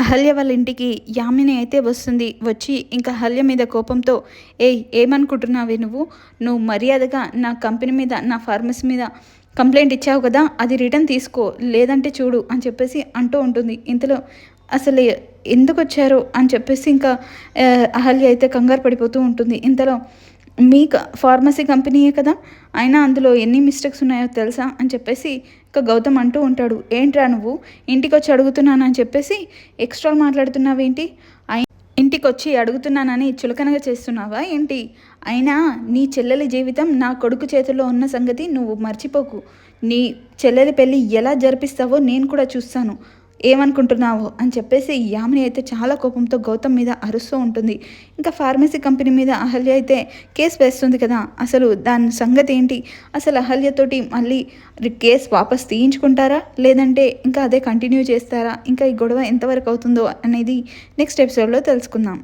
అహల్య వాళ్ళ ఇంటికి యామిని అయితే వస్తుంది. వచ్చి ఇంకా అహల్య మీద కోపంతో, ఏయ్ ఏమనుకుంటున్నావే నువ్వు మర్యాదగా నా కంపెనీ మీద, నా ఫార్మసీ మీద కంప్లైంట్ ఇచ్చావు కదా, అది రిటర్న్ తీసుకో, లేదంటే చూడు అని చెప్పేసి అంటూ ఉంటుంది. ఇంతలో అసలు ఎందుకు వచ్చారు అని చెప్పేసి ఇంకా అహల్య అయితే కంగారు పడిపోతూ ఉంటుంది. ఇంతలో మీ ఫార్మసీ కంపెనీయే కదా, అయినా అందులో ఎన్ని మిస్టేక్స్ ఉన్నాయో తెలుసా అని చెప్పేసి ఇక గౌతమ్ అంటూ ఉంటాడు. ఏంట్రా నువ్వు ఇంటికి వచ్చి అడుగుతున్నానని చెప్పేసి ఎక్స్ట్రా మాట్లాడుతున్నావేంటి? ఇంటికి వచ్చి అడుగుతున్నానని చులకనగా చేస్తున్నావా ఏంటి? అయినా నీ చెల్లెలి జీవితం నా కొడుకు చేతుల్లో ఉన్న సంగతి నువ్వు మర్చిపోకు. నీ చెల్లెలి పెళ్ళి ఎలా జరిపిస్తావో నేను కూడా చూస్తాను, ఏమనుకుంటున్నావో అని చెప్పేసి యామిని అయితే చాలా కోపంతో గౌతమ్ మీద అరుస్తూ ఉంటుంది. ఇంకా ఫార్మసీ కంపెనీ మీద అహల్య అయితే కేసు వేస్తుంది కదా, అసలు దాని సంగతి ఏంటి? అసలు అహల్యతోటి మళ్ళీ కేసు వాపస్ తీయించుకుంటారా, లేదంటే ఇంకా అదే కంటిన్యూ చేస్తారా? ఇంకా ఈ గొడవ ఎంతవరకు అవుతుందో అనేది నెక్స్ట్ ఎపిసోడ్లో తెలుసుకుందాం.